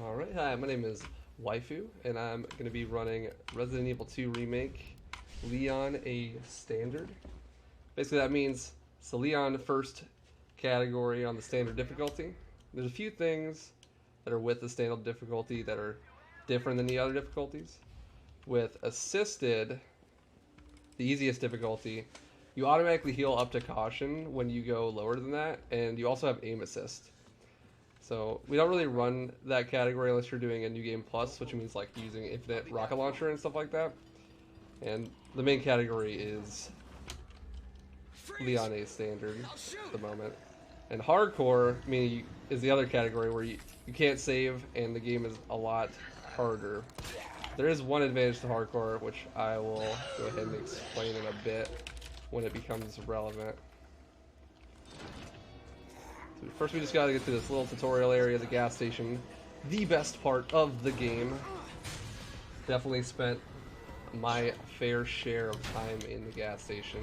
Alright, hi, my name is Waifu, and I'm going to be running Resident Evil 2 Remake Leon a Standard. Basically, that means it's the Leon first category on the standard difficulty. There's a few things that are with the standard difficulty that are different than the other difficulties. With assisted, the easiest difficulty, you automatically heal up to caution when you go lower than that, and you also have aim assist. So we don't really run that category unless you're doing a new game plus, which means like using infinite rocket launcher and stuff like that. And the main category is Leon A standard at the moment. And hardcore, meaning is the other category where you can't save and the game is a lot harder. There is one advantage to hardcore, which I will go ahead and explain in a bit when it becomes relevant. So first we just gotta get to this little tutorial area, the gas station. The best part of the game. Definitely spent my fair share of time in the gas station.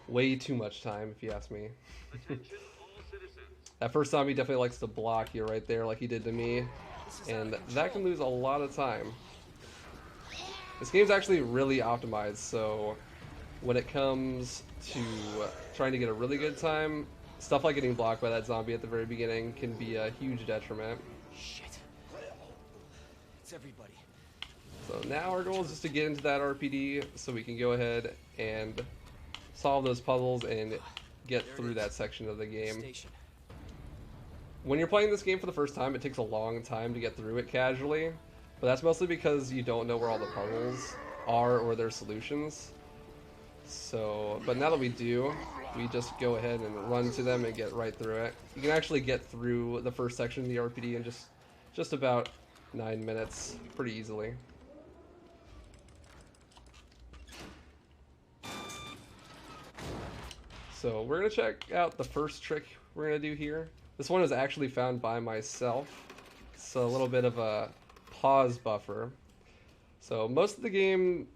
Way too much time, if you ask me. That first zombie definitely likes to block you right there like he did to me. And that can lose a lot of time. This game's actually really optimized, so when it comes to trying to get a really good time, stuff like getting blocked by that zombie at the very beginning can be a huge detriment. Shit. It's everybody. So now our goal is just to get into that RPD so we can go ahead and solve those puzzles and get through that section of the game. When you're playing this game for the first time, it takes a long time to get through it casually, but that's mostly because you don't know where all the puzzles are or their solutions. So, but now that we do, we just go ahead and run to them and get right through it. You can actually get through the first section of the RPD in just about 9 minutes, pretty easily. So we're going to check out the first trick we're going to do here. This one was actually found by myself. It's a little bit of a pause buffer. So most of the game,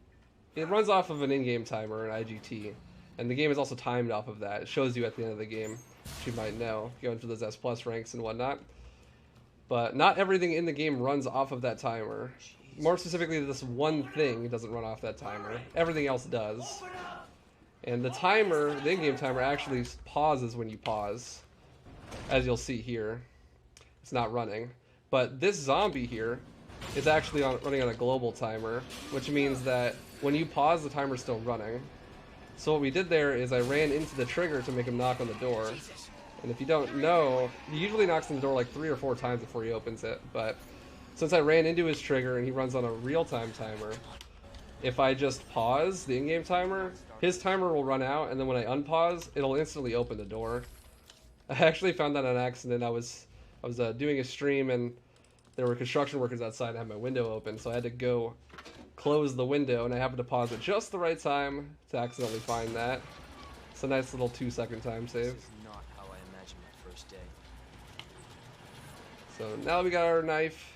it runs off of an in-game timer, an IGT. And the game is also timed off of that. It shows you at the end of the game, which you might know, going for those S+ ranks and whatnot. But not everything in the game runs off of that timer. More specifically, this one thing doesn't run off that timer. Everything else does. And the timer, the in-game timer, actually pauses when you pause. As you'll see here, it's not running. But this zombie here is actually running on a global timer, which means that when you pause, the timer's still running. So what we did there is I ran into the trigger to make him knock on the door. And if you don't know, he usually knocks on the door like 3 or 4 times before he opens it. But since I ran into his trigger and he runs on a real-time timer, if I just pause the in-game timer, his timer will run out, and then when I unpause, it'll instantly open the door. I actually found that on accident. I was doing a stream and there were construction workers outside and I had my window open, so I had to go close the window, and I happened to pause at just the right time to accidentally find that. It's a nice little 2-second time save. This is not how I imagined my first day. So now that we got our knife,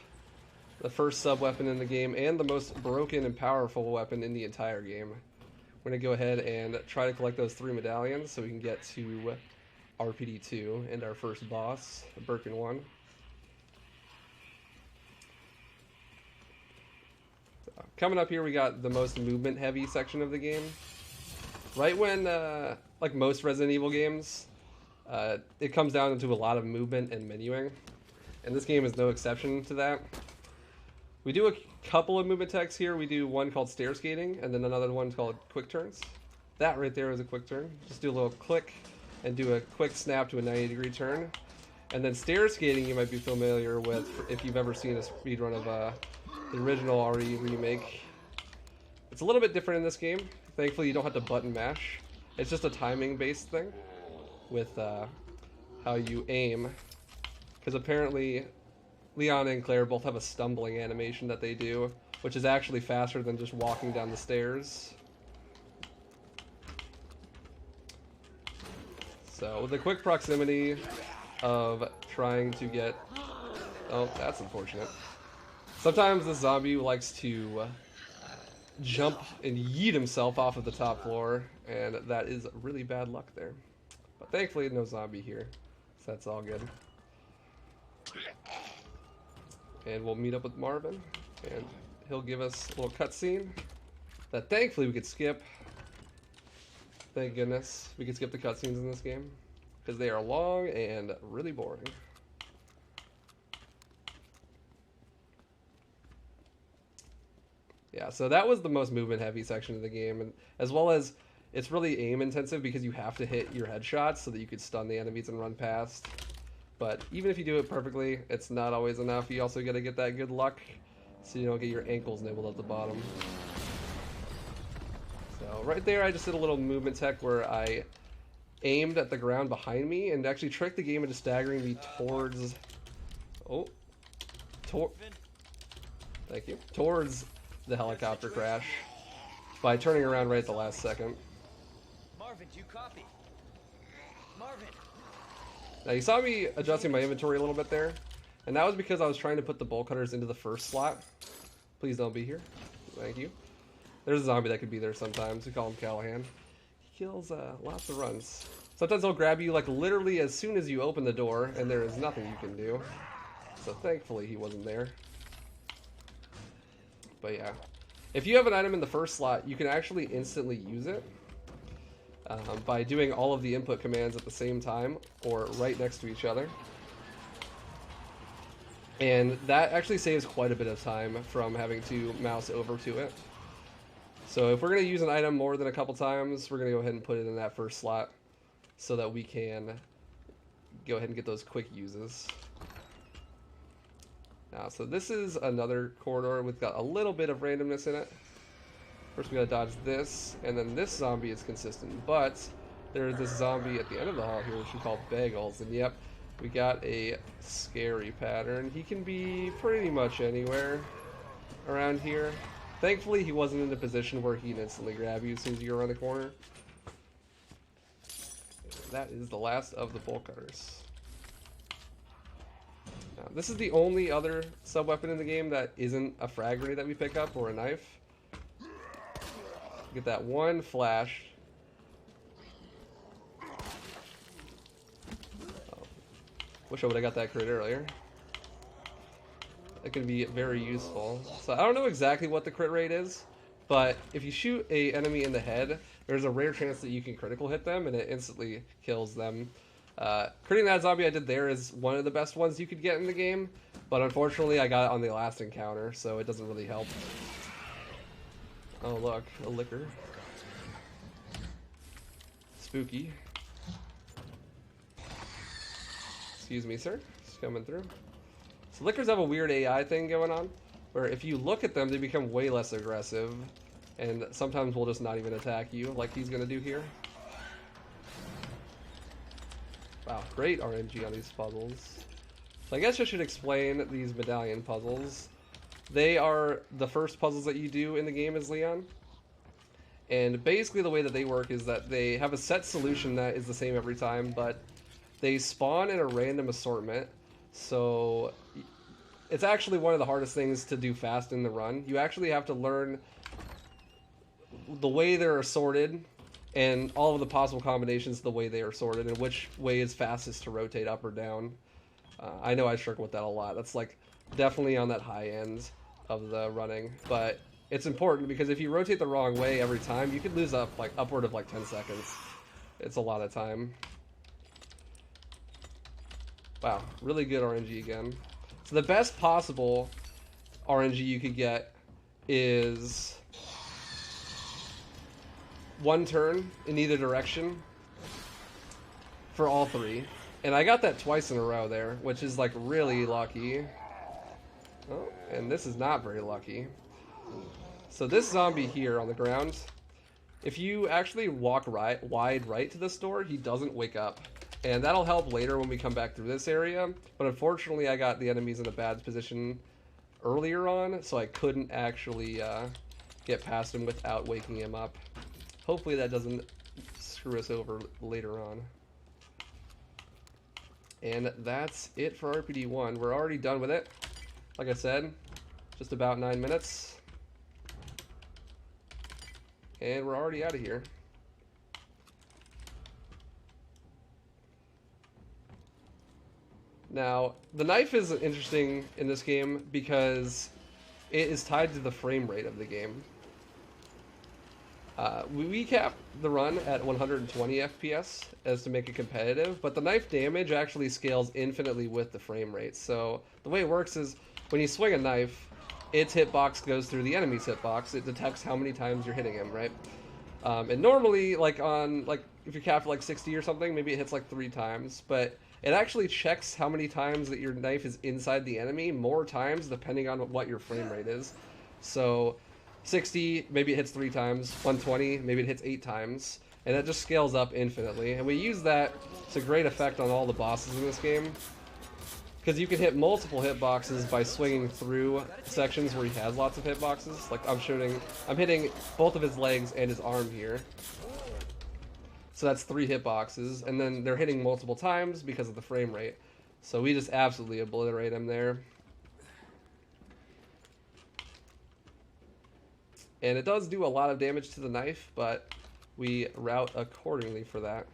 the first sub-weapon in the game, and the most broken and powerful weapon in the entire game, we're going to go ahead and try to collect those 3 medallions so we can get to RPD 2 and our first boss, Birkin 1. Coming up here, we got the most movement-heavy section of the game. Right when, like most Resident Evil games, it comes down into a lot of movement and menuing. And this game is no exception to that. We do a couple of movement techs here. We do one called stair skating, and then another one called quick turns. That right there is a quick turn. Just do a little click and do a quick snap to a 90-degree turn. And then stair skating you might be familiar with if you've ever seen a speedrun of the original RE remake. It's a little bit different in this game. Thankfully, you don't have to button mash. It's just a timing-based thing with how you aim. Because apparently, Leon and Claire both have a stumbling animation that they do, which is actually faster than just walking down the stairs. So, with the quick proximity of trying to get... Oh, that's unfortunate. Sometimes this zombie likes to jump and yeet himself off of the top floor, and that is really bad luck there. But thankfully, no zombie here, so that's all good. And we'll meet up with Marvin, and he'll give us a little cutscene that thankfully we could skip. Thank goodness we could skip the cutscenes in this game, because they are long and really boring. Yeah, so that was the most movement heavy section of the game, and as well as it's really aim intensive because you have to hit your headshots so that you could stun the enemies and run past. But even if you do it perfectly, it's not always enough. You also got to get that good luck so you don't get your ankles nibbled at the bottom. So right there I just did a little movement tech where I aimed at the ground behind me and actually tricked the game into staggering me towards... Thank you. Towards the helicopter crash by turning around right at the last second. Marvin, do you copy? Marvin! Now you saw me adjusting my inventory a little bit there, and that was because I was trying to put the bolt cutters into the first slot. Please don't be here. Thank you. There's a zombie that could be there sometimes. We call him Callahan. He kills lots of runs. Sometimes he'll grab you like literally as soon as you open the door, and there is nothing you can do. So thankfully he wasn't there. But yeah, if you have an item in the first slot, you can actually instantly use it by doing all of the input commands at the same time or right next to each other. And that actually saves quite a bit of time from having to mouse over to it. So if we're going to use an item more than a couple times, we're going to go ahead and put it in that first slot so that we can go ahead and get those quick uses. Now, so this is another corridor with got a little bit of randomness in it. First we gotta dodge this, and then this zombie is consistent, but there's this zombie at the end of the hall here which we call Bagels, and yep, we got a scary pattern. He can be pretty much anywhere around here. Thankfully he wasn't in a position where he can instantly grab you as soon as you go around the corner. That is the last of the bolt cutters. Now, this is the only other sub-weapon in the game that isn't a frag grenade that we pick up, or a knife. Get that one flash. Oh. Wish I would have got that crit earlier. That can be very useful. So I don't know exactly what the crit rate is, but if you shoot a enemy in the head, there's a rare chance that you can critical hit them and it instantly kills them. Critting that zombie I did there is one of the best ones you could get in the game, but unfortunately I got it on the last encounter, so it doesn't really help. Oh look, a liquor. Spooky. Excuse me, sir. Just coming through. So liquors have a weird AI thing going on, where if you look at them, they become way less aggressive, and sometimes will just not even attack you, like he's gonna do here. Wow, great RNG on these puzzles. So I guess I should explain these medallion puzzles. They are the first puzzles that you do in the game as Leon. And basically the way that they work is that they have a set solution that is the same every time, but they spawn in a random assortment. So it's actually one of the hardest things to do fast in the run. You actually have to learn the way they're assorted and all of the possible combinations of the way they are sorted and which way is fastest to rotate up or down. I know I struggle with that a lot. That's like definitely on that high end of the running, but it's important because if you rotate the wrong way every time, you could lose up like upward of like 10 seconds. It's a lot of time. Wow, really good RNG again. So the best possible RNG you could get is one turn in either direction for all three. And I got that twice in a row there, which is like really lucky. Oh, and this is not very lucky. So this zombie here on the ground, if you actually walk wide right to this door, he doesn't wake up. And that'll help later when we come back through this area. But unfortunately, I got the enemies in a bad position earlier on, so I couldn't actually get past him without waking him up. Hopefully that doesn't screw us over later on. And that's it for RPD1. We're already done with it. Like I said, just about 9 minutes. And we're already out of here. Now, the knife is interesting in this game because it is tied to the frame rate of the game. We cap the run at 120 FPS as to make it competitive, but the knife damage actually scales infinitely with the frame rate. So the way it works is when you swing a knife, its hitbox goes through the enemy's hitbox. It detects how many times you're hitting him, right? And normally, like if you cap like 60 or something, maybe it hits like 3 times, but it actually checks how many times that your knife is inside the enemy more times depending on what your frame rate is. So 60, maybe it hits 3 times. 120, maybe it hits 8 times. And that just scales up infinitely. And we use that to great effect on all the bosses in this game. Because you can hit multiple hitboxes by swinging through sections where he has lots of hitboxes. Like I'm hitting both of his legs and his arm here. So that's 3 hitboxes. And then they're hitting multiple times because of the frame rate. So we just absolutely obliterate him there. And it does do a lot of damage to the knife, but we route accordingly for that.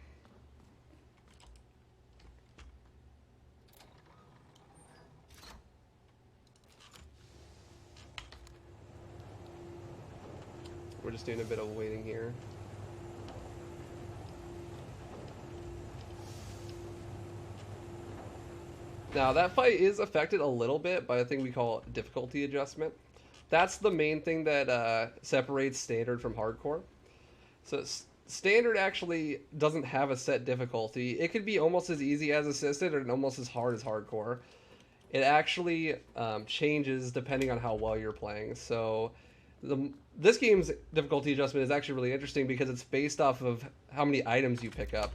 We're just doing a bit of waiting here. Now that fight is affected a little bit by a thing we call difficulty adjustment. That's the main thing that separates standard from hardcore. So standard actually doesn't have a set difficulty. It could be almost as easy as assisted and almost as hard as hardcore. It actually changes depending on how well you're playing. So this game's difficulty adjustment is actually really interesting because it's based off of how many items you pick up.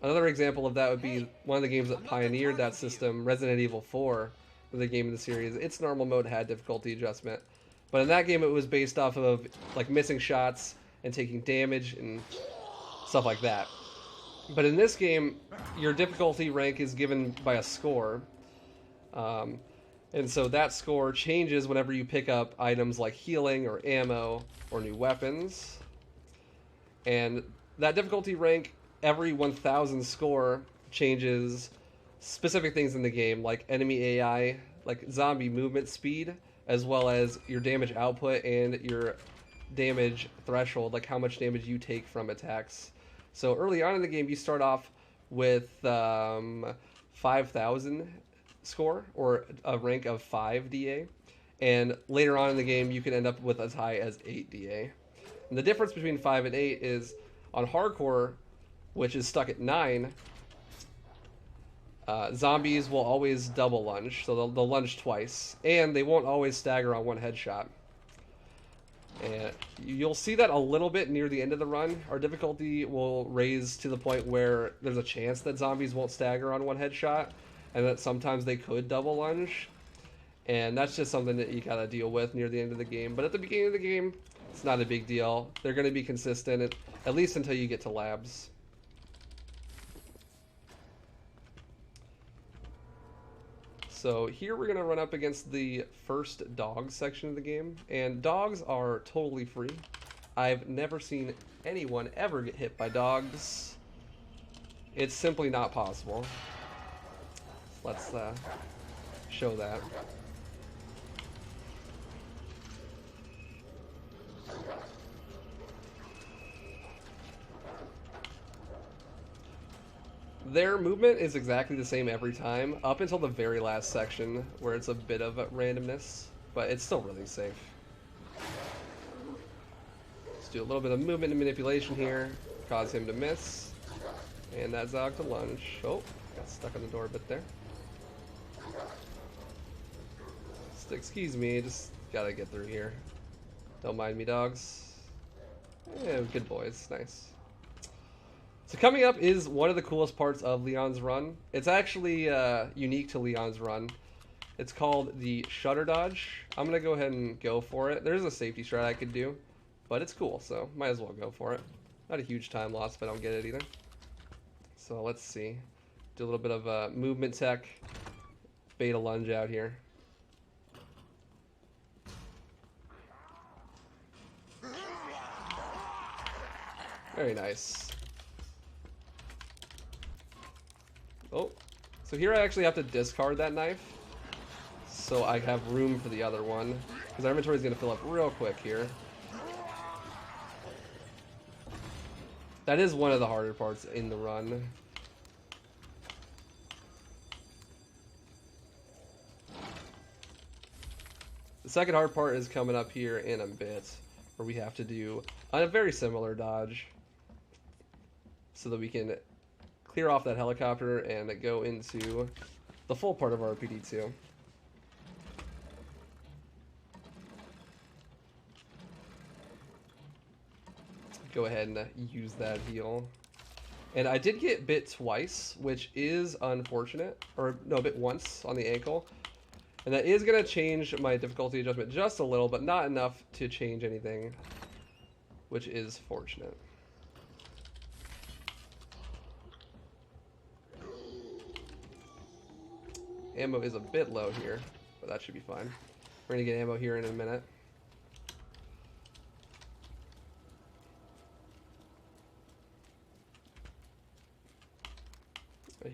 Another example of that would be one of the games that pioneered that system, Resident Evil 4, the game in the series. Its normal mode had difficulty adjustment, but in that game it was based off of like missing shots and taking damage and stuff like that. But in this game, your difficulty rank is given by a score, and so that score changes whenever you pick up items like healing or ammo or new weapons. And that difficulty rank, every 1,000 score, changes specific things in the game, like enemy AI, like zombie movement speed, as well as your damage output and your damage threshold, like how much damage you take from attacks. So early on in the game, you start off with 5,000 score, or a rank of 5 DA, and later on in the game, you can end up with as high as 8 DA. And the difference between 5 and 8 is on hardcore, which is stuck at 9, zombies will always double lunge, so they'll lunge twice, and they won't always stagger on one headshot. And you'll see that a little bit near the end of the run. Our difficulty will raise to the point where there's a chance that zombies won't stagger on one headshot, and that sometimes they could double lunge. And that's just something that you gotta deal with near the end of the game. But at the beginning of the game, it's not a big deal. They're gonna be consistent, at least until you get to labs. So here we're going to run up against the first dogs section of the game, and dogs are totally free. I've never seen anyone ever get hit by dogs. It's simply not possible. Let's show that. Their movement is exactly the same every time, up until the very last section, where it's a bit of randomness, but it's still really safe. Let's do a little bit of movement and manipulation here, cause him to miss, and that Zog to lunge. Oh, got stuck on the door a bit there. Excuse me, just gotta get through here. Don't mind me, dogs. Yeah, good boys, nice. So coming up is one of the coolest parts of Leon's run. It's actually unique to Leon's run. It's called the Shutter Dodge. I'm going to go ahead and go for it. There's a safety strat I could do, but it's cool, so might as well go for it. Not a huge time loss if I don't get it either. So let's see. Do a little bit of movement tech. Beta lunge out here. Very nice. Oh, So here I actually have to discard that knife, so I have room for the other one, because our inventory is going to fill up real quick here. That is one of the harder parts in the run. The second hard part is coming up here in a bit, where we have to do a very similar dodge, so that we can clear off that helicopter and go into the full part of RPD2. Go ahead and use that heal. And I did get bit twice, which is unfortunate. Or, no, bit once on the ankle. And that is going to change my difficulty adjustment just a little, but not enough to change anything, which is fortunate. Ammo is a bit low here, but that should be fine. We're going to get ammo here in a minute.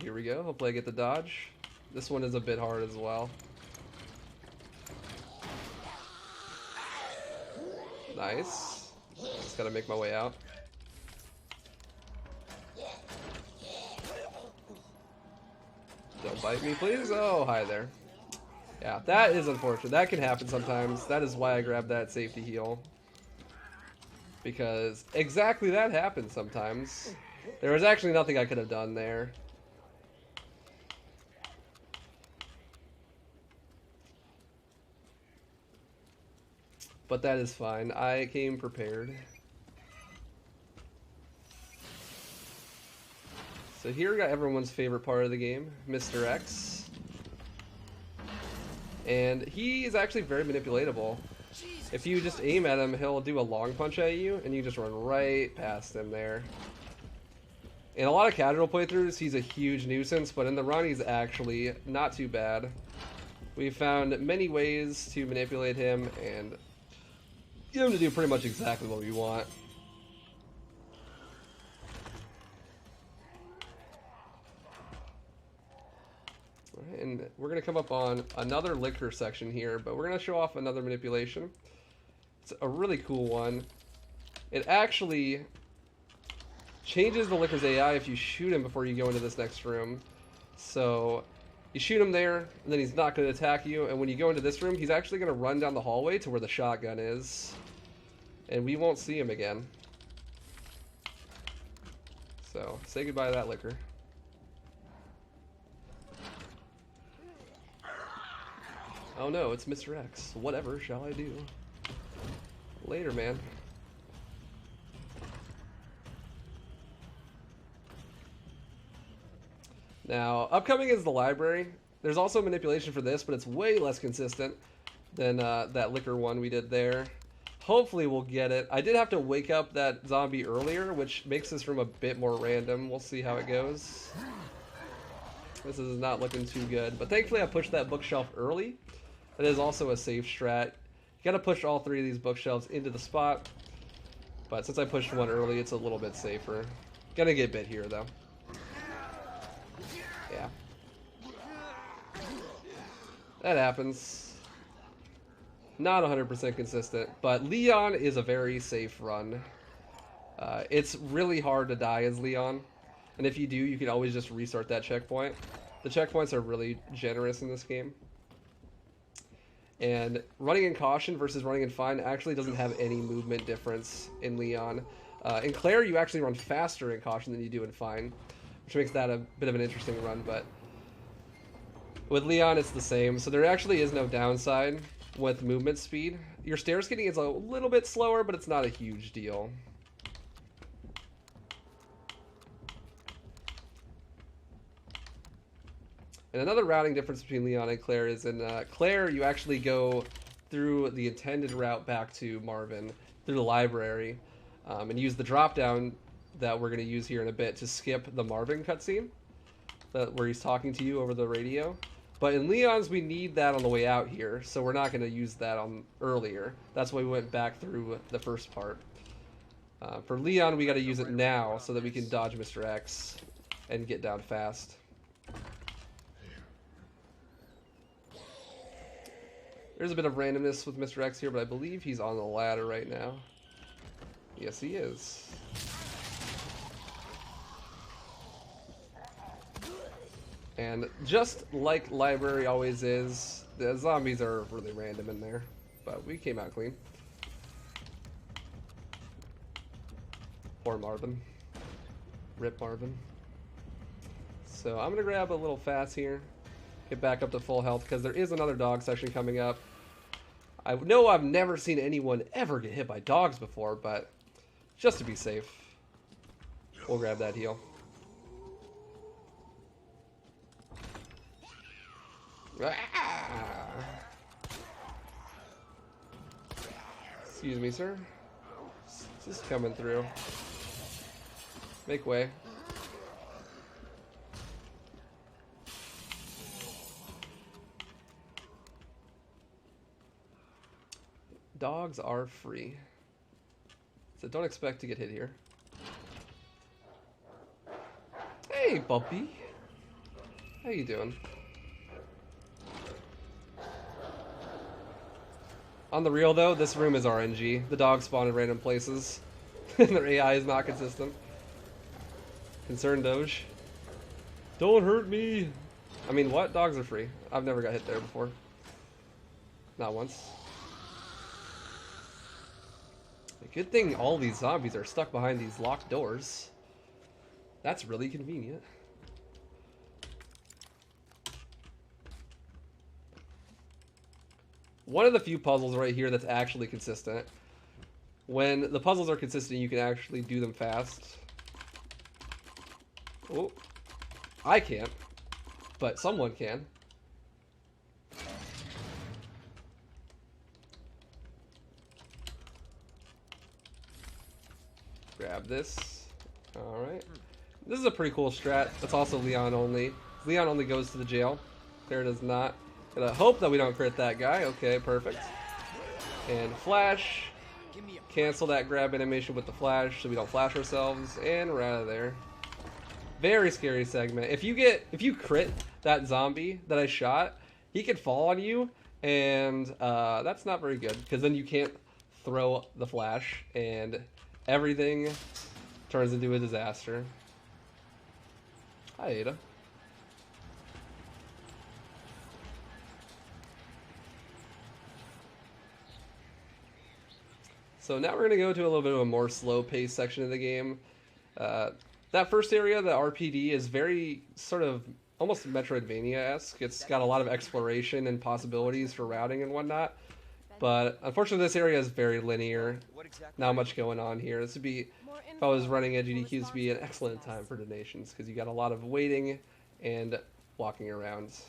Here we go. Hopefully I get the dodge. This one is a bit hard as well. Nice. Just gotta make my way out. Don't bite me, please. Oh, hi there. Yeah, that is unfortunate. That can happen sometimes. That is why I grabbed that safety heal. Because exactly that happens sometimes. There was actually nothing I could have done there. But that is fine. I came prepared. So here we got everyone's favorite part of the game, Mr. X. And he is actually very manipulatable. If you just aim at him, he'll do a long punch at you, and you just run right past him there. In a lot of casual playthroughs, he's a huge nuisance, but in the run, he's actually not too bad. We've found many ways to manipulate him and get him to do pretty much exactly what we want. Alright, and we're going to come up on another liquor section here, but we're going to show off another manipulation. It's a really cool one. It actually changes the liquor's AI if you shoot him before you go into this next room. So you shoot him there, and then he's not going to attack you, and when you go into this room, he's actually going to run down the hallway to where the shotgun is. And we won't see him again. So, say goodbye to that liquor. Oh no, it's Mr. X. Whatever shall I do? Later, man. Now, upcoming is the library. There's also manipulation for this, but it's way less consistent than that liquor one we did there. Hopefully we'll get it. I did have to wake up that zombie earlier, which makes this room a bit more random. We'll see how it goes. This is not looking too good, but thankfully I pushed that bookshelf early. That is also a safe strat. You gotta push all three of these bookshelves into the spot, but since I pushed one early, it's a little bit safer. Gonna get bit here though. Yeah. That happens. Not 100% consistent, but Leon is a very safe run. It's really hard to die as Leon, and if you do, you can always just restart that checkpoint. The checkpoints are really generous in this game. And running in caution versus running in fine actually doesn't have any movement difference in Leon. In Claire, you actually run faster in caution than you do in fine, which makes that a bit of an interesting run, but with Leon, it's the same. So there actually is no downside with movement speed. Your stair skating is a little bit slower, but it's not a huge deal. And another routing difference between Leon and Claire is in Claire, you actually go through the intended route back to Marvin through the library and use the drop down that we're going to use here in a bit to skip the Marvin cutscene where he's talking to you over the radio. But in Leon's, we need that on the way out here, so we're not going to use that on earlier. That's why we went back through the first part. For Leon, we got to use it now so that we can dodge Mr. X and get down fast. There's a bit of randomness with Mr. X here, but I believe he's on the ladder right now. Yes, he is. And just like library always is, the zombies are really random in there, but we came out clean. Poor Marvin. Rip Marvin. So I'm gonna grab a little fast here, get back up to full health, because there is another dog section coming up. I know I've never seen anyone ever get hit by dogs before, but just to be safe, we'll grab that heal. Ah. Excuse me, sir. Just coming through. Make way. Dogs are free, so don't expect to get hit here. Hey, Bumpy. How you doing? On the real, though, this room is RNG. The dogs spawn in random places, and their AI is not consistent. Concerned Doge. Don't hurt me! I mean, what? Dogs are free. I've never got hit there before. Not once. Good thing all these zombies are stuck behind these locked doors. That's really convenient. One of the few puzzles right here that's actually consistent. When the puzzles are consistent, you can actually do them fast. Oh, I can't, but someone can. Grab this. Alright. This is a pretty cool strat. That's also Leon only. Leon only goes to the jail. Claire does not. Gotta hope that we don't crit that guy. Okay, perfect. And flash. Cancel that grab animation with the flash so we don't flash ourselves. And we're out of there. Very scary segment. If you crit that zombie that I shot, he could fall on you, and that's not very good, because then you can't throw the flash, and everything turns into a disaster. Hi, Ada. So now we're going to go to a little bit of a more slow-paced section of the game. That first area, the RPD, is very sort of almost Metroidvania-esque. It's got a lot of exploration and possibilities for routing and whatnot. But unfortunately, this area is very linear. Not much going on here. This would be, if I was running a GDQ, this would be an excellent time for donations, because you got a lot of waiting and walking around.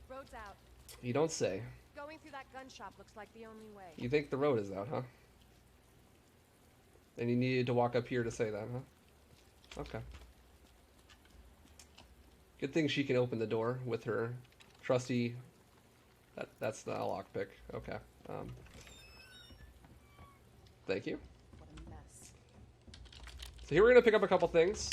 Road's out. You don't say. Going through that gun shop looks like the only way. You think the road is out, huh? And you needed to walk up here to say that, huh? Okay. Good thing she can open the door with her trusty... That's not a lockpick. Okay. Thank you. What a mess. So here we're going to pick up a couple things.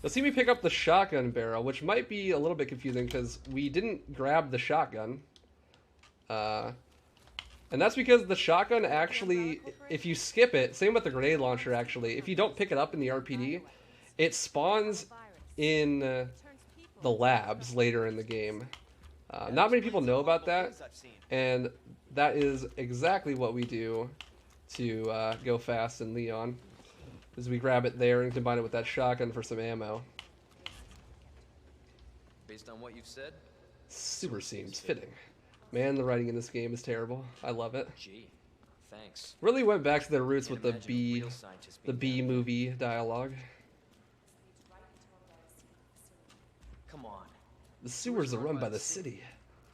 You'll see me pick up the shotgun barrel, which might be a little bit confusing because we didn't grab the shotgun. And that's because the shotgun actually, if you skip it, same with the grenade launcher actually, if you don't pick it up in the RPD, it spawns in the labs later in the game. Not many people know about that, and that is exactly what we do to go fast in Leon, is we grab it there and combine it with that shotgun for some ammo. Based on what you've said, Super seems fitting. Man, the writing in this game is terrible. I love it. gee, thanks. Really went back to their roots with the Can't imagine a B real scientist the being B that. movie dialogue. Come on. The sewers are run by the city.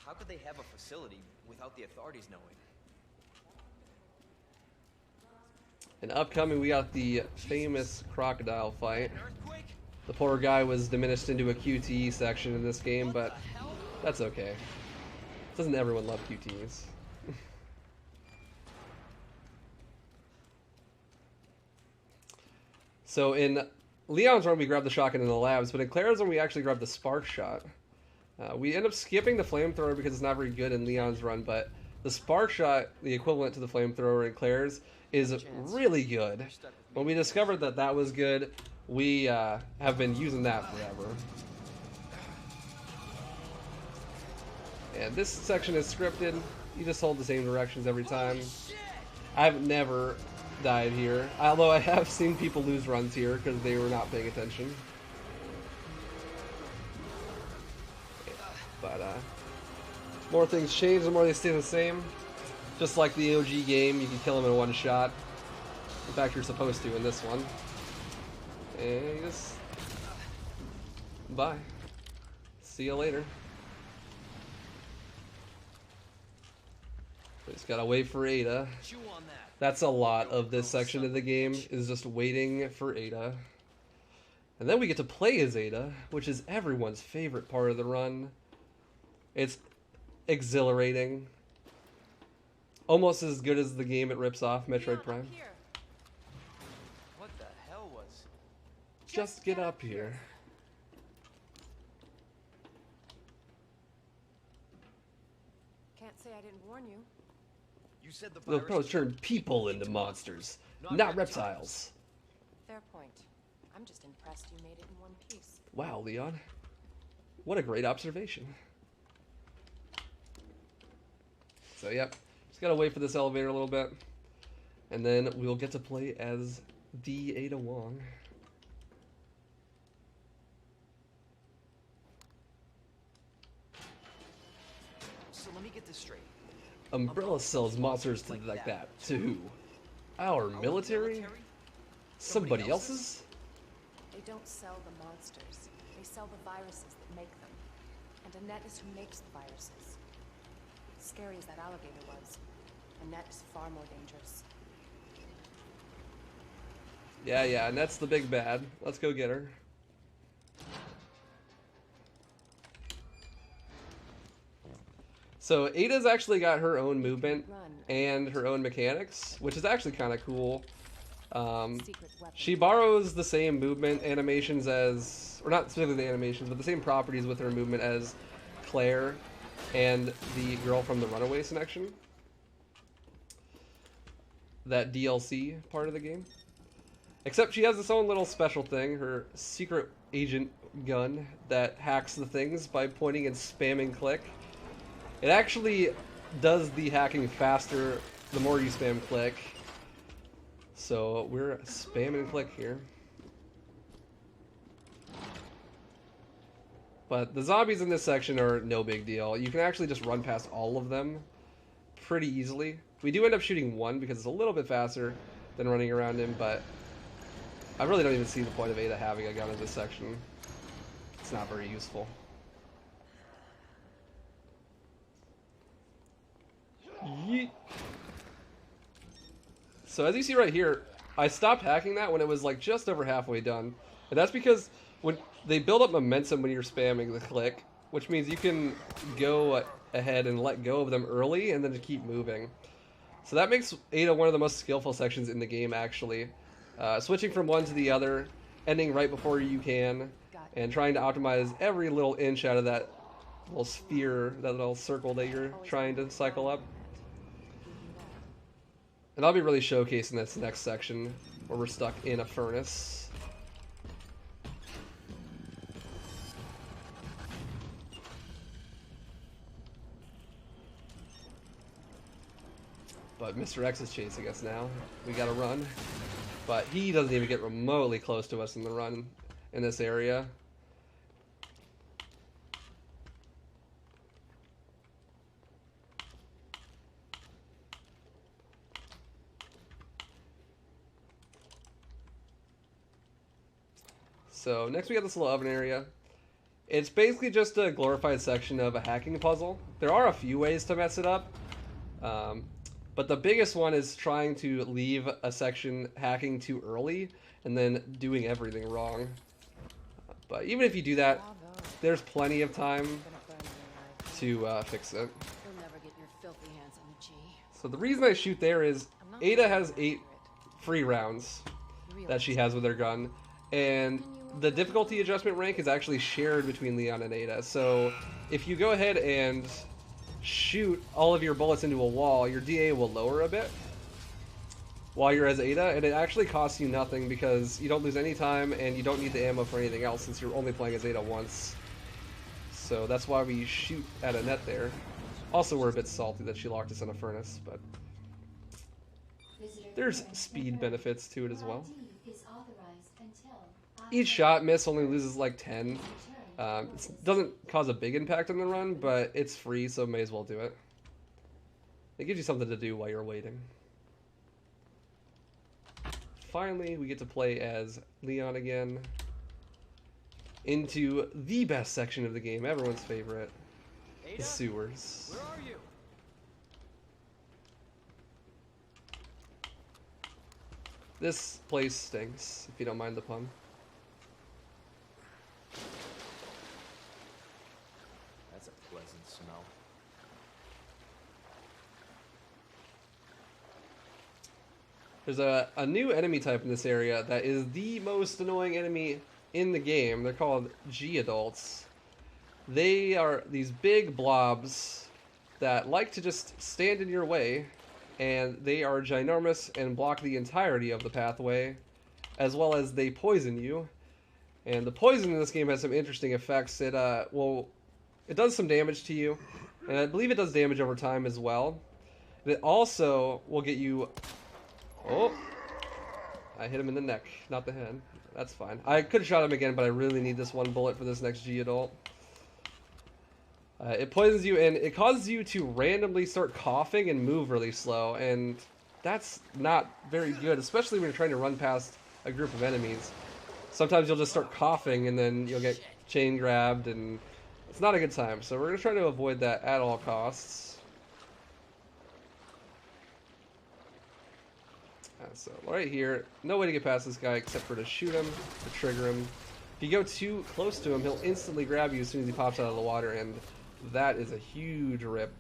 How could they have a facility without the authorities knowing? And upcoming, we got the famous crocodile fight. An earthquake? The poor guy was diminished into a QTE section in this game, but that's okay. Doesn't everyone love QTEs? So in Leon's run, we grabbed the shotgun in the labs, but in Claire's run, we actually grabbed the spark shot. We end up skipping the flamethrower because it's not very good in Leon's run, but the spark shot, the equivalent to the flamethrower in Claire's, is really good. When we discovered that that was good, we have been using that forever. And this section is scripted. You just hold the same directions every time. I've never died here, although I have seen people lose runs here because they were not paying attention. But more things change, the more they stay the same. Just like the OG game, you can kill them in one shot. In fact, you're supposed to in this one. And you just... bye. See you later. We just gotta wait for Ada. That's a lot of this section of the game, is just waiting for Ada. And then we get to play as Ada, which is everyone's favorite part of the run. It's exhilarating. Almost as good as the game it rips off, Metroid Prime. What the hell was? Just get up here. Can't say I didn't warn you. You said the The virus pros turn people into monsters, not reptiles. Fair point. I'm just impressed you made it in one piece. Wow, Leon. What a great observation. So, yep. Just gotta wait for this elevator a little bit. And then we'll get to play as the Ada Wong. So let me get this straight. Umbrella sells monsters to like that. To who? Our military? Somebody else's? They don't sell the monsters. They sell the viruses that make them. And Annette is who makes the viruses. Scary as that alligator was, Annette is far more dangerous. Yeah, and that's the big bad. Let's go get her. So Ada's actually got her own movement and her own mechanics, which is actually kind of cool. She borrows the same movement animations as, or not specifically the animations, but the same properties with her movement as Claire and the girl from the Runaway section. That DLC part of the game. Except she has its own little special thing, her secret agent gun that hacks the things by pointing and spamming click. It actually does the hacking faster the more you spam click. So we're spamming click here. But the zombies in this section are no big deal. You can actually just run past all of them pretty easily. We do end up shooting one because it's a little bit faster than running around him, but I really don't even see the point of Ada having a gun in this section. It's not very useful. Yeet. So as you see right here, I stopped hacking that when it was like just over halfway done. And that's because when they build up momentum when you're spamming the click, which means you can go ahead and let go of them early and then just keep moving. So that makes Ada one of the most skillful sections in the game, actually. Switching from one to the other, ending right before you can, and trying to optimize every little inch out of that little sphere, that little circle that you're trying to cycle up. And I'll be really showcasing this next section, where we're stuck in a furnace. But Mr. X is chasing us now. We gotta run. But he doesn't even get remotely close to us in the run in this area. So next we got this little oven area. It's basically just a glorified section of a hacking puzzle. There are a few ways to mess it up. But the biggest one is trying to leave a section hacking too early and then doing everything wrong. But even if you do that, there's plenty of time to fix it. So the reason I shoot there is Ada has 8 free rounds that she has with her gun, and the difficulty adjustment rank is actually shared between Leon and Ada. So if you go ahead and shoot all of your bullets into a wall, your DA will lower a bit while you're as Ada, and it actually costs you nothing because you don't lose any time and you don't need the ammo for anything else since you're only playing as Ada once. So that's why we shoot at Annette there. Also, we're a bit salty that she locked us in a furnace, but there's speed benefits to it as well. Each shot miss only loses like 10. It doesn't cause a big impact on the run, but it's free, so may as well do it. It gives you something to do while you're waiting. Finally, we get to play as Leon again into the best section of the game, everyone's favorite, the sewers. Where are you? This place stinks, if you don't mind the pun. That's a pleasant smell. There's a new enemy type in this area that is the most annoying enemy in the game. They're called G-adults. They are these big blobs that like to just stand in your way, and they are ginormous and block the entirety of the pathway, as well as they poison you. And the poison in this game has some interesting effects. It does some damage to you, and I believe it does damage over time as well. It also will get you... Oh, I hit him in the neck, not the head. That's fine. I could have shot him again, but I really need this one bullet for this next G-adult. It poisons you, and it causes you to randomly start coughing and move really slow, and that's not very good, especially when you're trying to run past a group of enemies. Sometimes you'll just start coughing, and then you'll get chain grabbed, and it's not a good time. So we're going to try to avoid that at all costs. So right here, no way to get past this guy except for to shoot him, to trigger him. If you go too close to him, he'll instantly grab you as soon as he pops out of the water, and that is a huge rip.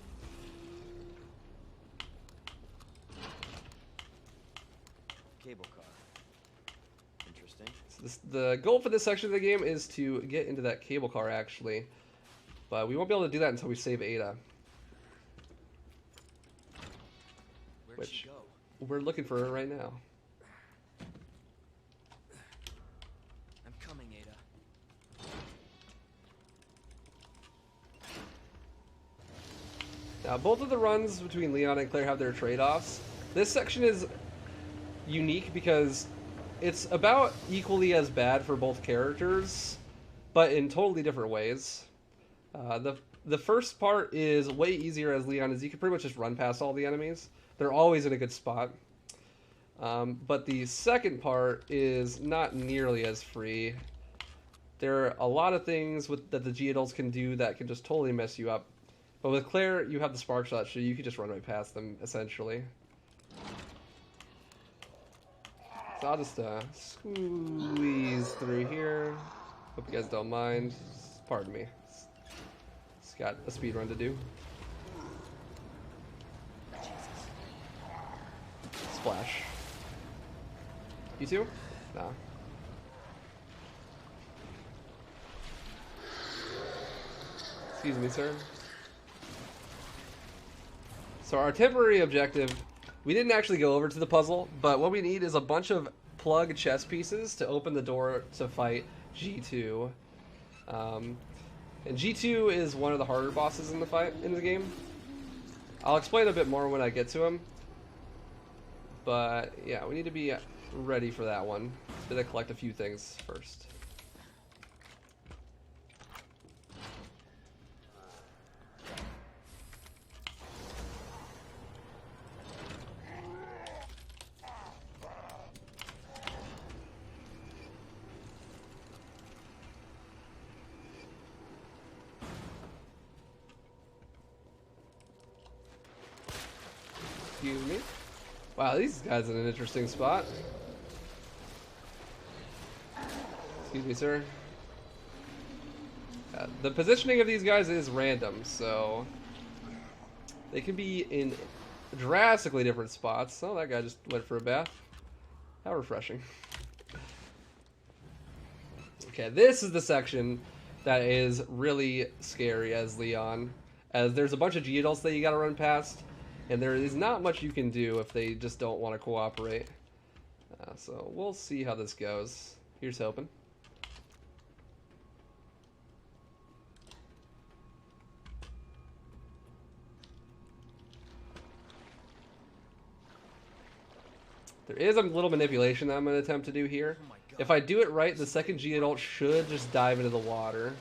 Cable car. Interesting. So the goal for this section of the game is to get into that cable car, actually. But we won't be able to do that until we save Ada. Where'd she go? We're looking for her right now. I'm coming, Ada. Now, both of the runs between Leon and Claire have their trade-offs. This section is unique because it's about equally as bad for both characters, but in totally different ways. The first part is way easier as Leon, as you can pretty much just run past all the enemies. They're always in a good spot. But the second part is not nearly as free. There are a lot of things that the G-adults can do that can just totally mess you up. But with Claire, you have the spark shot, so you can just run right past them, essentially. So I'll just squeeze through here. Hope you guys don't mind. Pardon me. It's got a speed run to do. Splash. You too? Nah. Excuse me, sir. So our temporary objective, we didn't actually go over to the puzzle, but what we need is a bunch of plug chess pieces to open the door to fight G2. And G2 is one of the harder bosses in the game. I'll explain a bit more when I get to him. But yeah, we need to be ready for that one. Just gonna collect a few things first. Excuse me. Wow, these guys in an interesting spot. Excuse me, sir. The positioning of these guys is random, so they can be in drastically different spots. Oh, that guy just went for a bath. How refreshing. Okay, this is the section that is really scary as Leon, as there's a bunch of Geodals that you gotta run past, and there is not much you can do if they just don't want to cooperate. So we'll see how this goes. Here's hoping. There is a little manipulation that I'm going to attempt to do here. Oh my God. If I do it right, the second Geodalt should just dive into the water.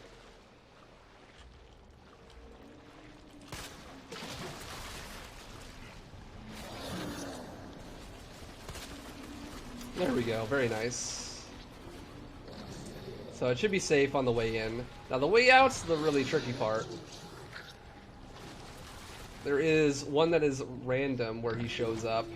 There we go, very nice. So it should be safe on the way in. Now the way out's the really tricky part. There is one that is random where he shows up.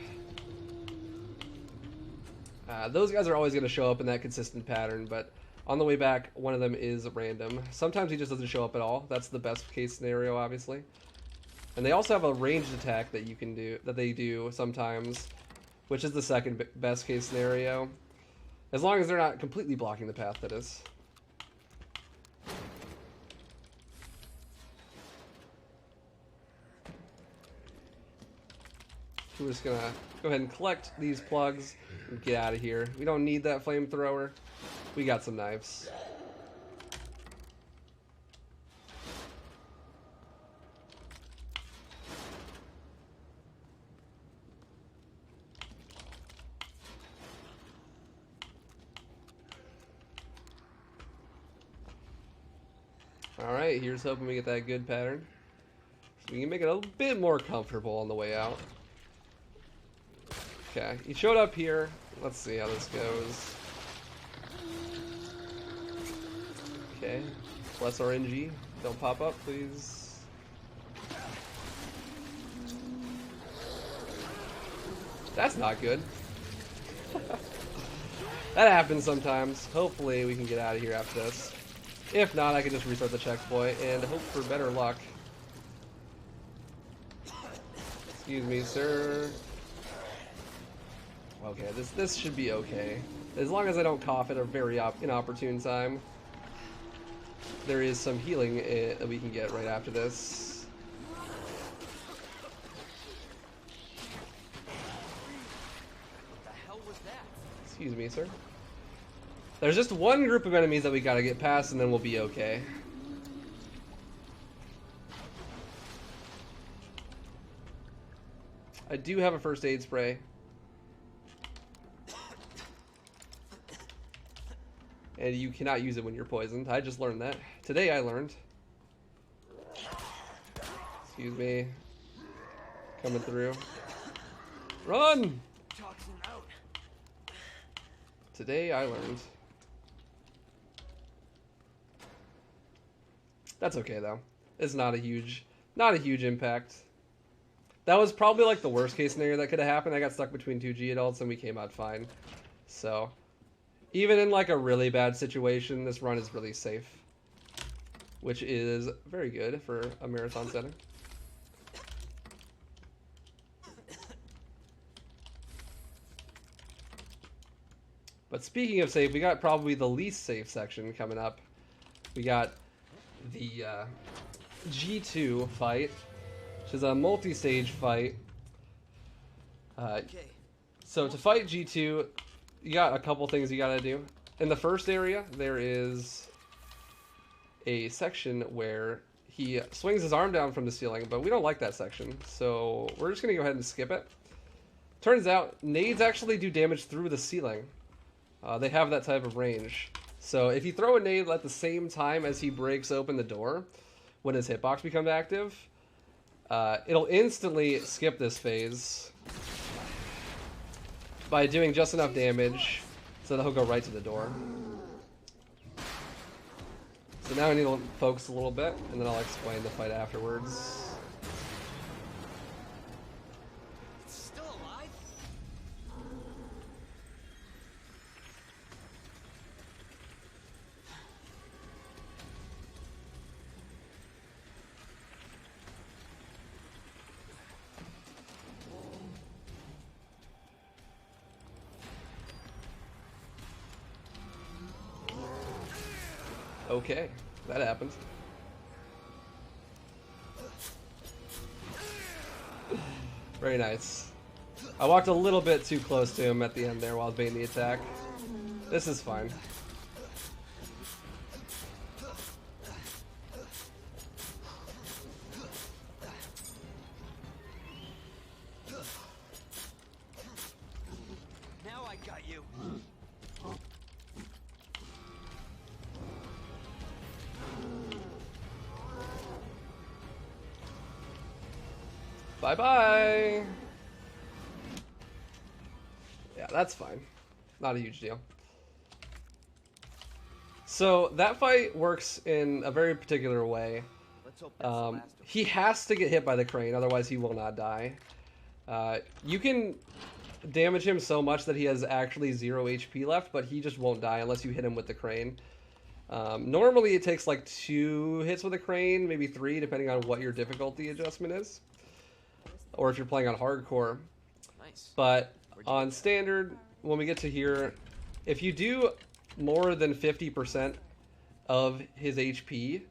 Those guys are always going to show up in that consistent pattern, but on the way back, one of them is random. Sometimes he just doesn't show up at all. That's the best case scenario, obviously. And they also have a ranged attack that you can do, that they do sometimes, which is the second best case scenario. As long as they're not completely blocking the path, that is. We're just gonna go ahead and collect these plugs and get out of here. We don't need that flamethrower. We got some knives. Alright, here's hoping we get that good pattern. So we can make it a little bit more comfortable on the way out. Okay, he showed up here. Let's see how this goes. Okay, plus RNG. Don't pop up, please. That's not good. That happens sometimes. Hopefully we can get out of here after this. If not, I can just restart the checkpoint and hope for better luck. Excuse me, sir. Okay, this should be okay. As long as I don't cough at a very inopportune time. There is some healing that we can get right after this. What the hell was that? Excuse me, sir. There's just one group of enemies that we gotta get past and then we'll be okay. I do have a first aid spray. And you cannot use it when you're poisoned. I just learned that. Today I learned. Excuse me. Coming through. Run! Toxin out. Today I learned. That's okay though. It's not a huge impact. That was probably like the worst case scenario that could have happened. I got stuck between two Geodals and we came out fine. So, even in like a really bad situation, this run is really safe. Which is very good for a marathon setting. But speaking of safe, we got probably the least safe section coming up. We got the G2 fight, which is a multi-stage fight. Okay. So to fight G2, you got a couple things you gotta do. In the first area, there is a section where he swings his arm down from the ceiling, but we don't like that section, so we're just gonna go ahead and skip it. Turns out, nades actually do damage through the ceiling. They have that type of range. So if you throw a nade at the same time as he breaks open the door, when his hitbox becomes active, it'll instantly skip this phase by doing just enough damage so that he'll go right to the door. So now I need to focus a little bit, and then I'll explain the fight afterwards. It's still alive? Okay, that happened. Very nice. I walked a little bit too close to him at the end there while I was baiting the attack. This is fine. Now I got you. Bye-bye! Yeah, that's fine. Not a huge deal. So, that fight works in a very particular way. Let's hope that's the last of He has to get hit by the crane, otherwise he will not die. You can damage him so much that he has actually 0 HP left, but he just won't die unless you hit him with the crane. Normally it takes like 2 hits with a crane, maybe 3, depending on what your difficulty adjustment is. Or if you're playing on hardcore. Nice. But on standard, when we get to here, if you do more than 50% of his HP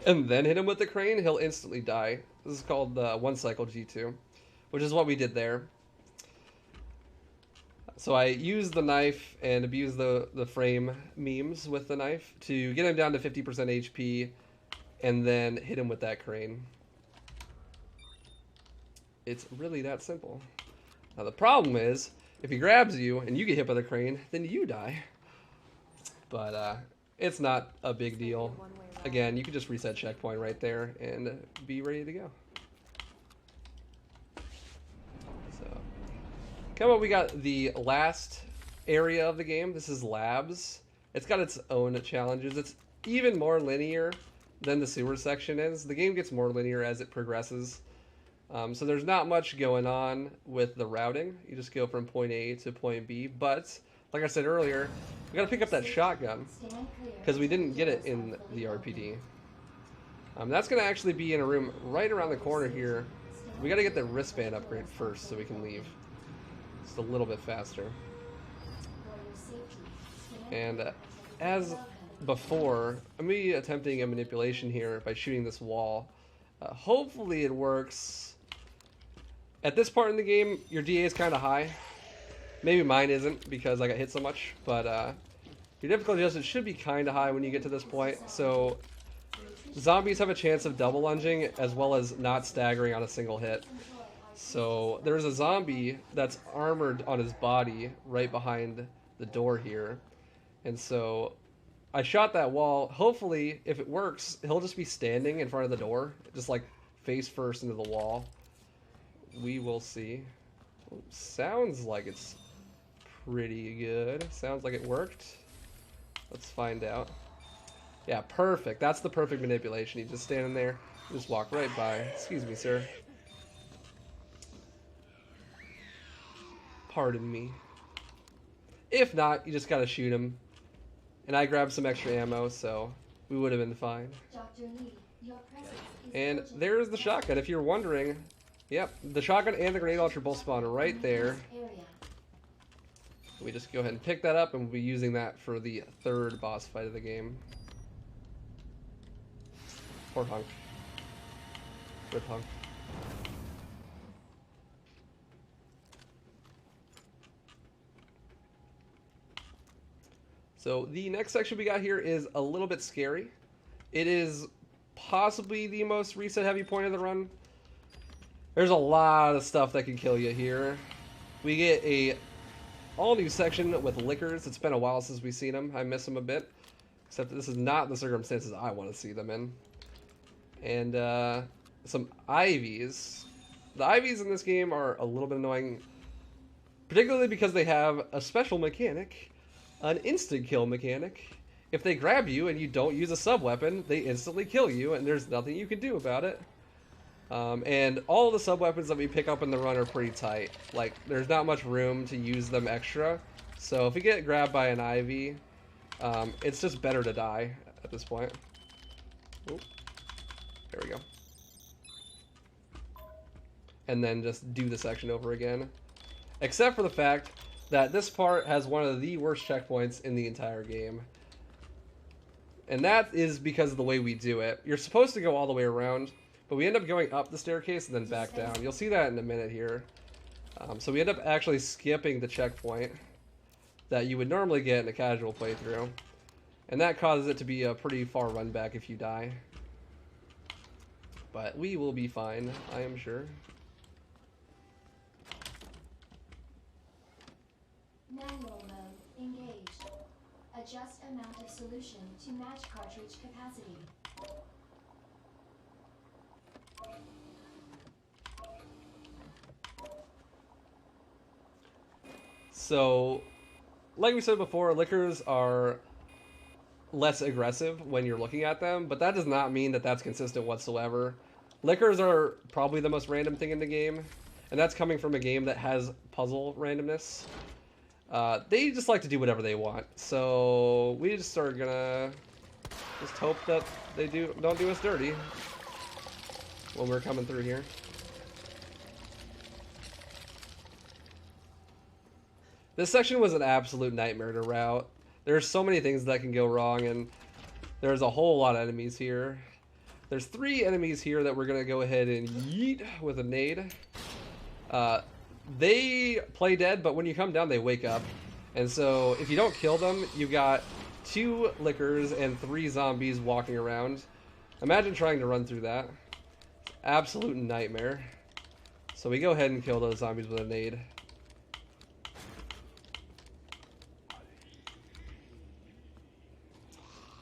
and then hit him with the crane, he'll instantly die. This is called one cycle G2, which is what we did there. So I used the knife and abused the frame memes with the knife to get him down to 50% HP and then hit him with that crane. It's really that simple. Now the problem is, if he grabs you and you get hit by the crane, then you die. But it's not a big deal. Again, you can just reset checkpoint right there and be ready to go. So, come on, we got the last area of the game. This is labs. It's got its own challenges. It's even more linear than the sewer section is. The game gets more linear as it progresses. So there's not much going on with the routing. You just go from point A to point B. But, like I said earlier, we gotta pick up that shotgun because we didn't get it in the RPD. That's gonna actually be in a room right around the corner here. We gotta get the wristband upgrade first so we can leave. Just a little bit faster. And as before, I'm gonna be attempting a manipulation here by shooting this wall. Hopefully it works. At this part in the game, your DA is kind of high. Maybe mine isn't because I got hit so much, but your difficulty adjustment should be kind of high when you get to this point. So zombies have a chance of double lunging as well as not staggering on a single hit. So there's a zombie that's armored on his body right behind the door here. And so I shot that wall. Hopefully, if it works, he'll just be standing in front of the door, just like face first into the wall. We will see. Sounds like it's pretty good. Sounds like it worked. Let's find out. Yeah, perfect. That's the perfect manipulation. You just stand in there, just walk right by. Excuse me, sir. Pardon me. If not, you just gotta shoot him. And I grabbed some extra ammo, so we would have been fine. And there's the shotgun. If you're wondering, yep, the shotgun and the grenade launcher both spawn right there. We just go ahead and pick that up, and we'll be using that for the third boss fight of the game. Poor Hunk. Good Hunk. So the next section we got here is a little bit scary. It is possibly the most reset heavy point of the run. There's a lot of stuff that can kill you here. We get a all new section with liquors. It's been a while since we've seen them. I miss them a bit. Except that this is not the circumstances I want to see them in. And some IVs. The IVs in this game are a little bit annoying. Particularly because they have a special mechanic. An instant kill mechanic. If they grab you and you don't use a sub-weapon, they instantly kill you, and there's nothing you can do about it. And all the sub-weapons that we pick up in the run are pretty tight. Like, there's not much room to use them extra. So if we get grabbed by an IV, it's just better to die at this point. Ooh. There we go. And then just do the section over again. Except for the fact that this part has one of the worst checkpoints in the entire game. And that is because of the way we do it. You're supposed to go all the way around, but we end up going up the staircase and then back down. You'll see that in a minute here. So we end up actually skipping the checkpoint that you would normally get in a casual playthrough. And that causes it to be a pretty far run back if you die. But we will be fine, I am sure. Manual mode engaged. Adjust amount of solution to match cartridge capacity. So, like we said before, liquors are less aggressive when you're looking at them, but that does not mean that that's consistent whatsoever. Liquors are probably the most random thing in the game, and that's coming from a game that has puzzle randomness. They just like to do whatever they want, so we just are gonna just hope that they don't do us dirty when we're coming through here. This section was an absolute nightmare to route. There's so many things that can go wrong, and there's a whole lot of enemies here. There's 3 enemies here that we're going to go ahead and yeet with a nade. They play dead, but when you come down, they wake up. And so if you don't kill them, you've got 2 liquors and 3 zombies walking around. Imagine trying to run through that. Absolute nightmare. So we go ahead and kill those zombies with a nade.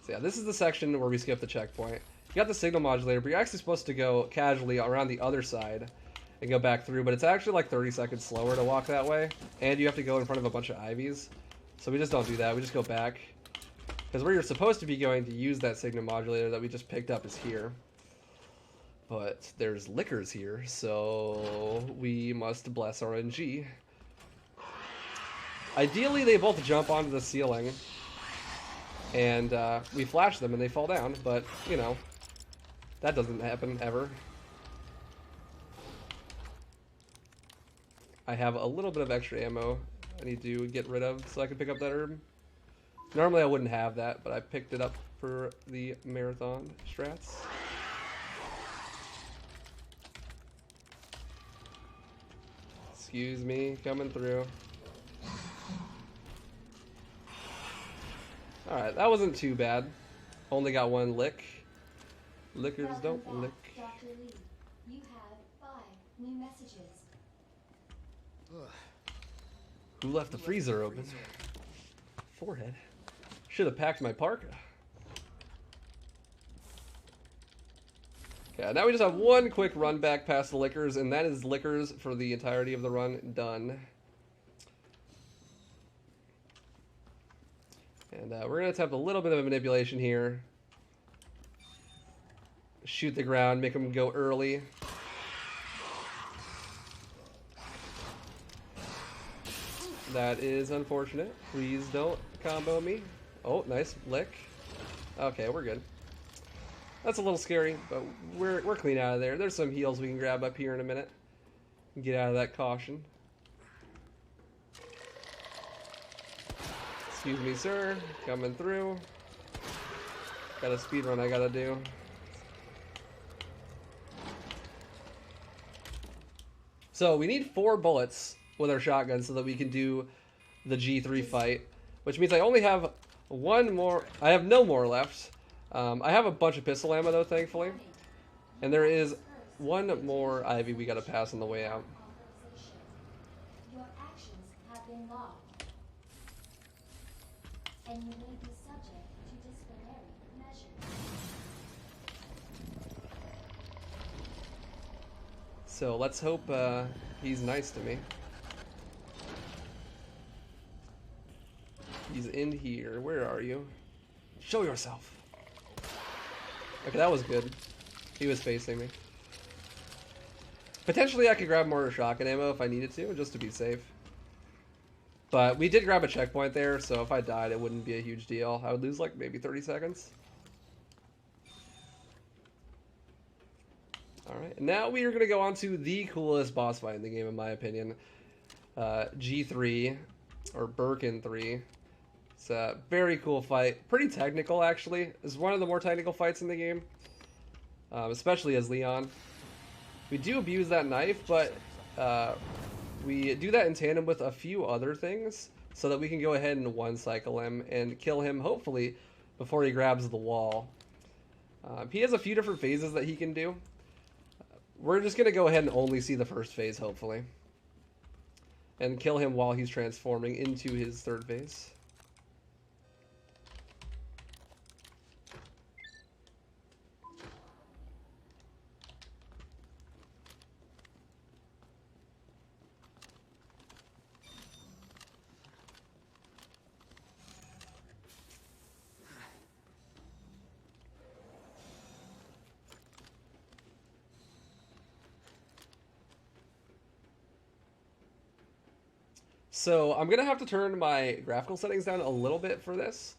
So yeah, this is the section where we skip the checkpoint. You got the signal modulator, but you're actually supposed to go casually around the other side and go back through, but it's actually like 30 seconds slower to walk that way, and you have to go in front of a bunch of ivies. So we just don't do that, we just go back. Because where you're supposed to be going to use that signal modulator that we just picked up is here. But there's liquors here, so we must bless RNG. Ideally, they both jump onto the ceiling, and we flash them and they fall down, but, you know, that doesn't happen ever. I have a little bit of extra ammo I need to get rid of so I can pick up that herb. Normally I wouldn't have that, but I picked it up for the marathon strats. Excuse me, coming through. Alright, that wasn't too bad. Only got 1 lick. Lickers don't lick. Dr. Lee, you have 5 new messages. Who left the freezer open? Forehead. Should have packed my parka. Okay, now we just have 1 quick run back past the liquors, and that is liquors for the entirety of the run done. And we're going to attempt a little bit of a manipulation here. Shoot the ground, make them go early. That is unfortunate. Please don't combo me. Oh, nice lick. Okay, we're good. That's a little scary, but we're clean out of there. There's some heals we can grab up here in a minute. Get out of that caution. Excuse me, sir. Coming through. Got a speed run I gotta do. So we need 4 bullets with our shotgun so that we can do the G3 fight, which means I only have 1 more. I have no more left. I have a bunch of pistol ammo though, thankfully, and there is 1 more Ivy we gotta pass on the way out. Your actions have been logged, and you may be subject to disciplinary measures. So let's hope he's nice to me. He's in here. Where are you? Show yourself. Okay, that was good. He was facing me. Potentially I could grab more shotgun ammo if I needed to, just to be safe. But we did grab a checkpoint there, so if I died it wouldn't be a huge deal. I would lose like maybe 30 seconds. Alright, now we are going to go on to the coolest boss fight in the game in my opinion. G3, or Birkin 3. It's a very cool fight. Pretty technical, actually. It's one of the more technical fights in the game, especially as Leon. We do abuse that knife, but we do that in tandem with a few other things so that we can go ahead and one-cycle him and kill him, hopefully, before he grabs the wall. He has a few different phases that he can do. We're just going to go ahead and only see the first phase, hopefully. And kill him while he's transforming into his third phase. So I'm going to have to turn my graphical settings down a little bit for this.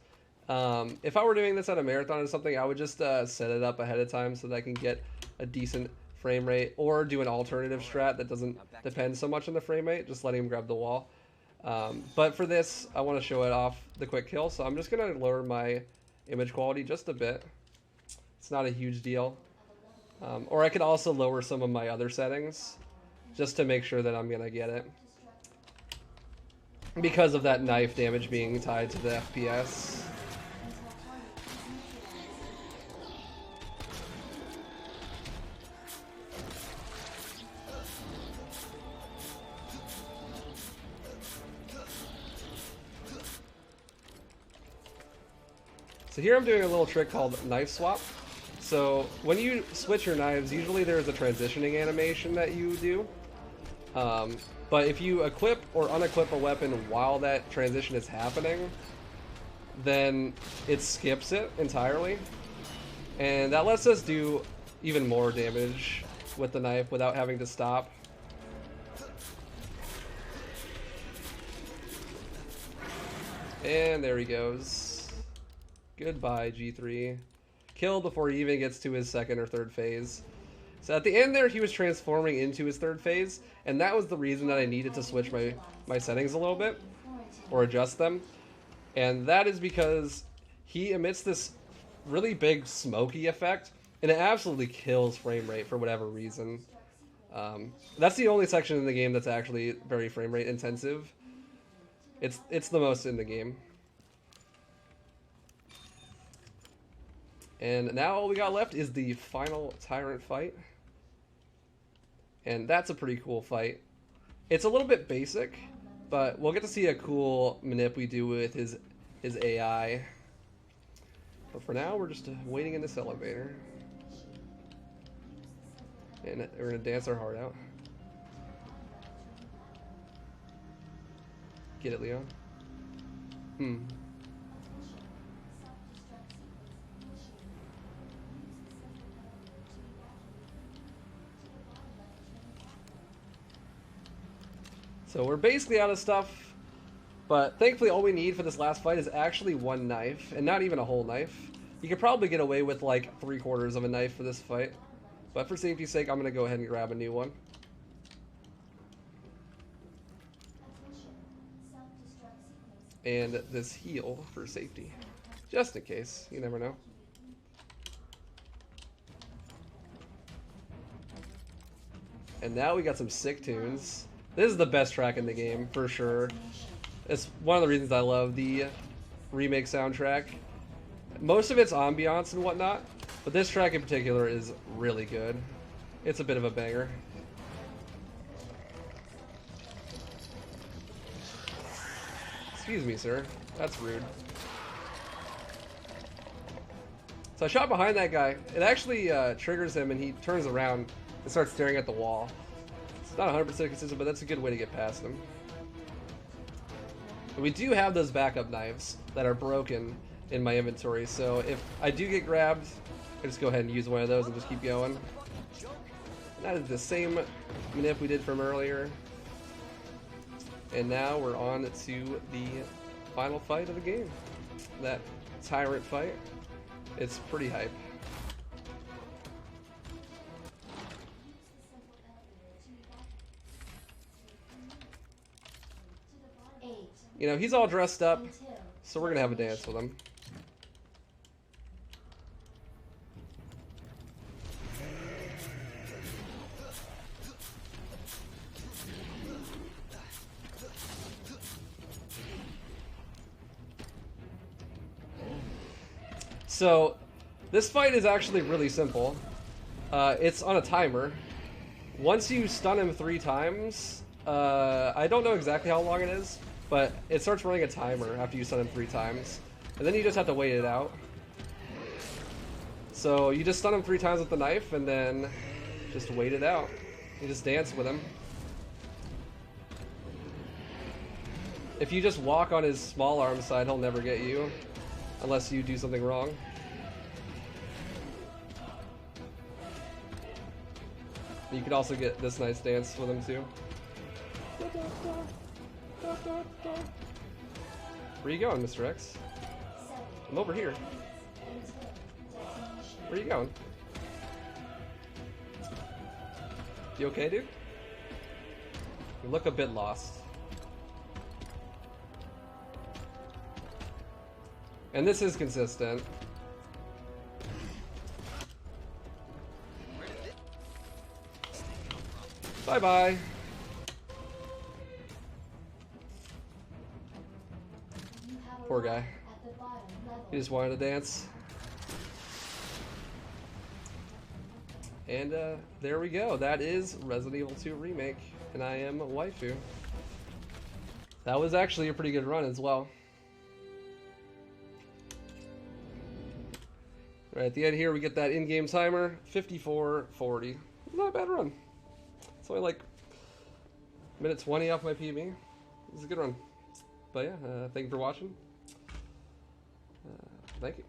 If I were doing this at a marathon or something, I would just set it up ahead of time so that I can get a decent frame rate, or do an alternative strat that doesn't depend so much on the frame rate, just letting him grab the wall. But for this, I want to show it off the quick kill, so I'm just going to lower my image quality just a bit. It's not a huge deal. Or I could also lower some of my other settings just to make sure that I'm going to get it, because of that knife damage being tied to the FPS. So here I'm doing a little trick called knife swap. So when you switch your knives, usually there's a transitioning animation that you do. But if you equip or unequip a weapon while that transition is happening, then it skips it entirely. And that lets us do even more damage with the knife without having to stop. And there he goes. Goodbye, G3. Killed before he even gets to his second or third phase. So at the end there, he was transforming into his third phase, and that was the reason that I needed to switch my settings a little bit, or adjust them. And that is because he emits this really big smoky effect, and it absolutely kills frame rate for whatever reason. That's the only section in the game that's actually very frame rate intensive. It's the most in the game. And now all we got left is the final Tyrant fight. And that's a pretty cool fight. It's a little bit basic, but we'll get to see a cool manip we do with his AI. But for now, we're just waiting in this elevator. And we're going to dance our heart out. Get it, Leon? So we're basically out of stuff, but thankfully all we need for this last fight is actually one knife, and not even a whole knife. You could probably get away with like 3/4 of a knife for this fight, but for safety's sake, I'm going to go ahead and grab a new one. And this heal for safety, just in case, you never know. And now we got some sick tunes. This is the best track in the game, for sure. It's one of the reasons I love the remake soundtrack. Most of it's ambiance and whatnot, but this track in particular is really good. It's a bit of a banger. Excuse me, sir. That's rude. So I shot behind that guy. It actually triggers him, and he turns around and starts staring at the wall. It's not 100% consistent, but that's a good way to get past him. But we do have those backup knives that are broken in my inventory, so if I do get grabbed, I just go ahead and use one of those and just keep going. And that is the same manip we did from earlier. And now we're on to the final fight of the game. That Tyrant fight. It's pretty hype. You know, he's all dressed up. So we're gonna have a dance with him. So, this fight is actually really simple. It's on a timer. Once you stun him 3 times, I don't know exactly how long it is, but it starts running a timer after you stun him 3 times. And then you just have to wait it out. So you just stun him 3 times with the knife, and then just wait it out. You just dance with him. If you just walk on his small arm side, he'll never get you. Unless you do something wrong. You could also get this nice dance with him too. Where you going, Mr. X? I'm over here. Where you going? You okay, dude? You look a bit lost. And this is consistent. Bye-bye. Poor guy. He just wanted to dance. And there we go. That is Resident Evil 2 Remake. And I am Waifu. That was actually a pretty good run as well. Right at the end here, we get that in-game timer, 54:40. Not a bad run. It's only like minute 20 off my PB. It's a good run. But yeah, thank you for watching. Thank you.